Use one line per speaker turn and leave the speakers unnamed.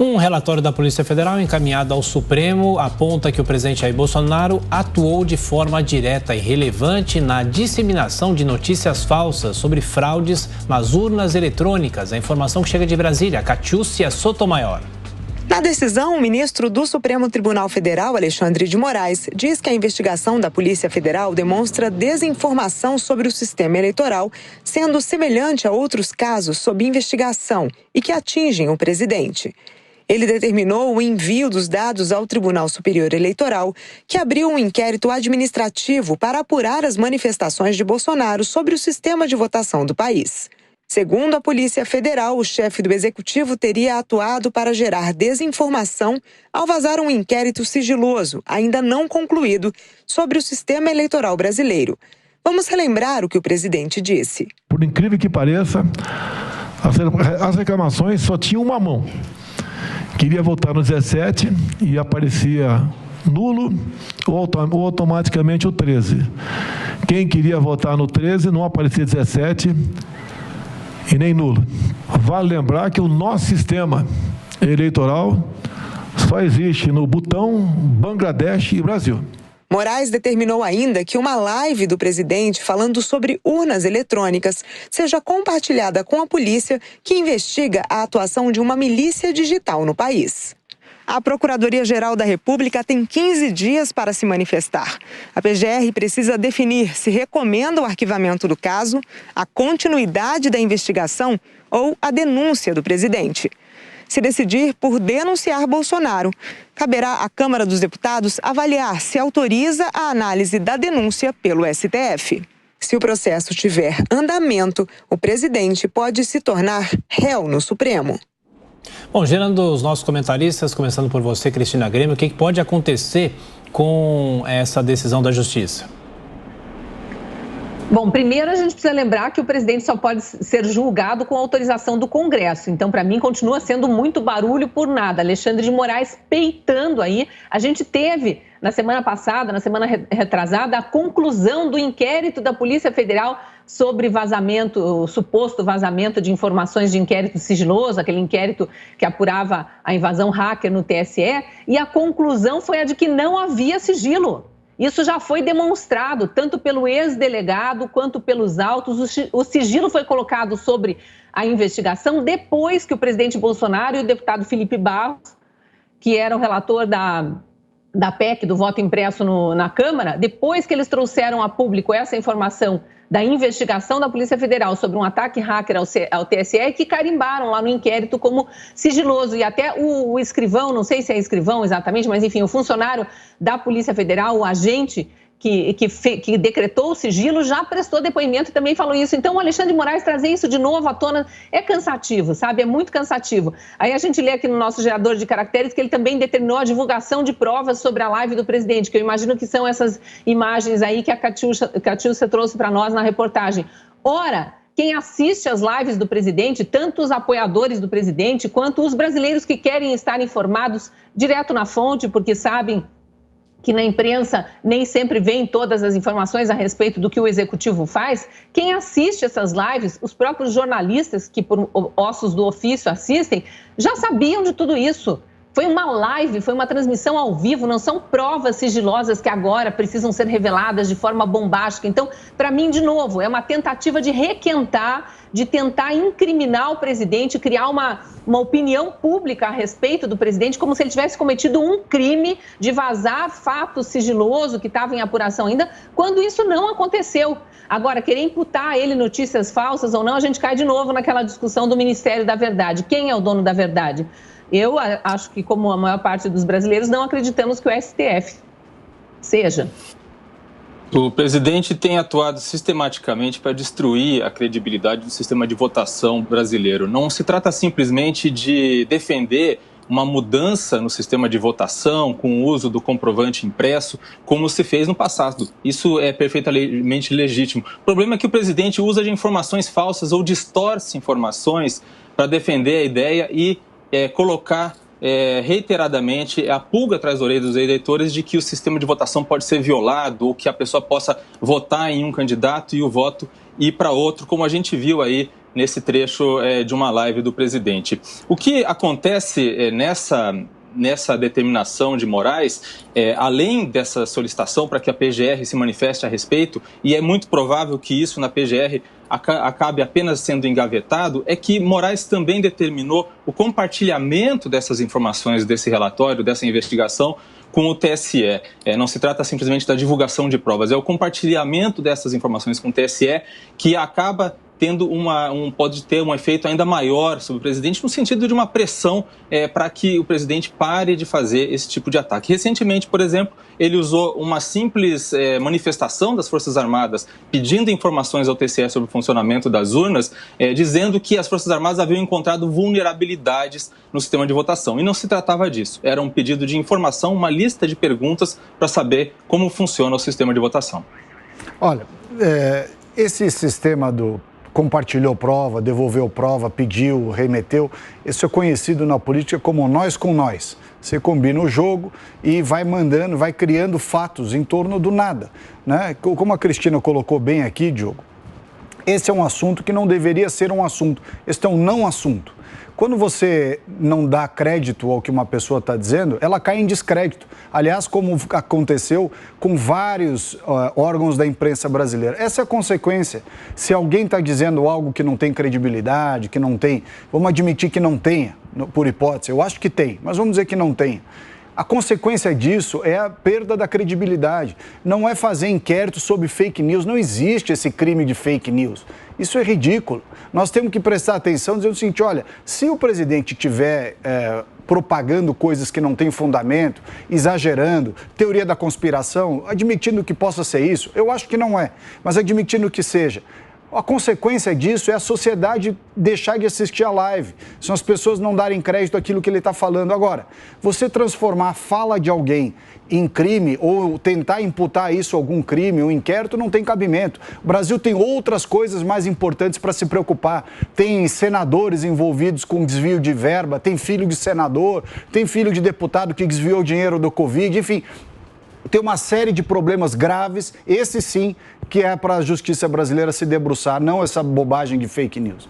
Um relatório da Polícia Federal encaminhado ao Supremo aponta que o presidente Jair Bolsonaro atuou de forma direta e relevante na disseminação de notícias falsas sobre fraudes nas urnas eletrônicas. A informação que chega de Brasília, Catiúcia Sotomayor.
Na decisão, o ministro do Supremo Tribunal Federal, Alexandre de Moraes, diz que a investigação da Polícia Federal demonstra desinformação sobre o sistema eleitoral, sendo semelhante a outros casos sob investigação e que atingem o presidente. Ele determinou o envio dos dados ao Tribunal Superior Eleitoral, que abriu um inquérito administrativo para apurar as manifestações de Bolsonaro sobre o sistema de votação do país. Segundo a Polícia Federal, o chefe do Executivo teria atuado para gerar desinformação ao vazar um inquérito sigiloso, ainda não concluído, sobre o sistema eleitoral brasileiro. Vamos relembrar o que o presidente disse.
Por incrível que pareça, as reclamações só tinham uma mão. Queria votar no 17 e aparecia nulo ou automaticamente o 13. Quem queria votar no 13 não aparecia 17 e nem nulo. Vale lembrar que o nosso sistema eleitoral só existe no Butão, Bangladesh e Brasil.
Moraes determinou ainda que uma live do presidente falando sobre urnas eletrônicas seja compartilhada com a polícia, que investiga a atuação de uma milícia digital no país. A Procuradoria-Geral da República tem 15 dias para se manifestar. A PGR precisa definir se recomenda o arquivamento do caso, a continuidade da investigação ou a denúncia do presidente. Se decidir por denunciar Bolsonaro, caberá à Câmara dos Deputados avaliar se autoriza a análise da denúncia pelo STF. Se o processo tiver andamento, o presidente pode se tornar réu no Supremo.
Bom, gerando os nossos comentaristas, começando por você, Cristina Grêmio, o que pode acontecer com essa decisão da Justiça?
Bom, primeiro a gente precisa lembrar que o presidente só pode ser julgado com autorização do Congresso. Então, para mim, continua sendo muito barulho por nada. Alexandre de Moraes peitando aí. A gente teve, na semana passada, na semana retrasada, a conclusão do inquérito da Polícia Federal sobre vazamento, o suposto vazamento de informações de inquérito sigiloso, aquele inquérito que apurava a invasão hacker no TSE, e a conclusão foi a de que não havia sigilo. Isso já foi demonstrado, tanto pelo ex-delegado quanto pelos autos. O sigilo foi colocado sobre a investigação depois que o presidente Bolsonaro e o deputado Felipe Barros, que era o relator da PEC, do voto impresso na Câmara, depois que eles trouxeram a público essa informação da investigação da Polícia Federal sobre um ataque hacker ao TSE, que carimbaram lá no inquérito como sigiloso. E até o escrivão, não sei se é escrivão exatamente, mas enfim, o funcionário da Polícia Federal, o agente que decretou o sigilo, já prestou depoimento e também falou isso. Então, o Alexandre de Moraes trazer isso de novo à tona é cansativo, sabe? É muito cansativo. Aí a gente lê aqui no nosso gerador de caracteres que ele também determinou a divulgação de provas sobre a live do presidente, que eu imagino que são essas imagens aí que a Catiúcia trouxe para nós na reportagem. Ora, quem assiste às lives do presidente, tanto os apoiadores do presidente, quanto os brasileiros que querem estar informados direto na fonte, porque sabem que na imprensa nem sempre vem todas as informações a respeito do que o executivo faz, quem assiste essas lives, os próprios jornalistas que por ossos do ofício assistem, já sabiam de tudo isso. Foi uma live, foi uma transmissão ao vivo, não são provas sigilosas que agora precisam ser reveladas de forma bombástica. Então, para mim, de novo, é uma tentativa de requentar, de tentar incriminar o presidente, criar uma opinião pública a respeito do presidente, como se ele tivesse cometido um crime de vazar fato sigiloso que estava em apuração ainda, quando isso não aconteceu. Agora, querer imputar a ele notícias falsas ou não, a gente cai de novo naquela discussão do Ministério da Verdade. Quem é o dono da verdade? Eu acho que, como a maior parte dos brasileiros, não acreditamos que o STF seja.
O presidente tem atuado sistematicamente para destruir a credibilidade do sistema de votação brasileiro. Não se trata simplesmente de defender uma mudança no sistema de votação com o uso do comprovante impresso, como se fez no passado. Isso é perfeitamente legítimo. O problema é que o presidente usa de informações falsas ou distorce informações para defender a ideia e colocar reiteradamente a pulga atrás da orelha dos eleitores de que o sistema de votação pode ser violado ou que a pessoa possa votar em um candidato e o voto e para outro, como a gente viu aí nesse trecho de uma live do presidente. O que acontece nessa determinação de Moraes, além dessa solicitação para que a PGR se manifeste a respeito, e é muito provável que isso na PGR acabe apenas sendo engavetado, é que Moraes também determinou o compartilhamento dessas informações, desse relatório, dessa investigação, com o TSE. Não se trata simplesmente da divulgação de provas, é o compartilhamento dessas informações com o TSE que acaba tendo pode ter um efeito ainda maior sobre o presidente, no sentido de uma pressão para que o presidente pare de fazer esse tipo de ataque. Recentemente, por exemplo, ele usou uma simples manifestação das Forças Armadas pedindo informações ao TSE sobre o funcionamento das urnas, dizendo que as Forças Armadas haviam encontrado vulnerabilidades no sistema de votação. E não se tratava disso. Era um pedido de informação, uma lista de perguntas para saber como funciona o sistema de votação.
Olha, esse sistema do compartilhou prova, devolveu prova, pediu, remeteu. Isso é conhecido na política como nós com nós. Você combina o jogo e vai mandando, vai criando fatos em torno do nada, né? Como a Cristina colocou bem aqui, Diogo, esse é um assunto que não deveria ser um assunto. Esse é um não assunto. Quando você não dá crédito ao que uma pessoa está dizendo, ela cai em descrédito. Aliás, como aconteceu com vários órgãos da imprensa brasileira. Essa é a consequência. Se alguém está dizendo algo que não tem credibilidade, que não tem, vamos admitir que não tenha, por hipótese. Eu acho que tem, mas vamos dizer que não tenha. A consequência disso é a perda da credibilidade. Não é fazer inquérito sobre fake news. Não existe esse crime de fake news. Isso é ridículo. Nós temos que prestar atenção dizendo o seguinte, olha, se o presidente estiver propagando coisas que não têm fundamento, exagerando, teoria da conspiração, admitindo que possa ser isso, eu acho que não é, mas admitindo que seja. A consequência disso é a sociedade deixar de assistir a live. São as pessoas não darem crédito àquilo que ele está falando. Agora, você transformar a fala de alguém em crime ou tentar imputar isso a algum crime, um inquérito, não tem cabimento. O Brasil tem outras coisas mais importantes para se preocupar. Tem senadores envolvidos com desvio de verba, tem filho de senador, tem filho de deputado que desviou dinheiro do Covid, enfim. Tem uma série de problemas graves, esse sim, que é para a justiça brasileira se debruçar, não essa bobagem de fake news.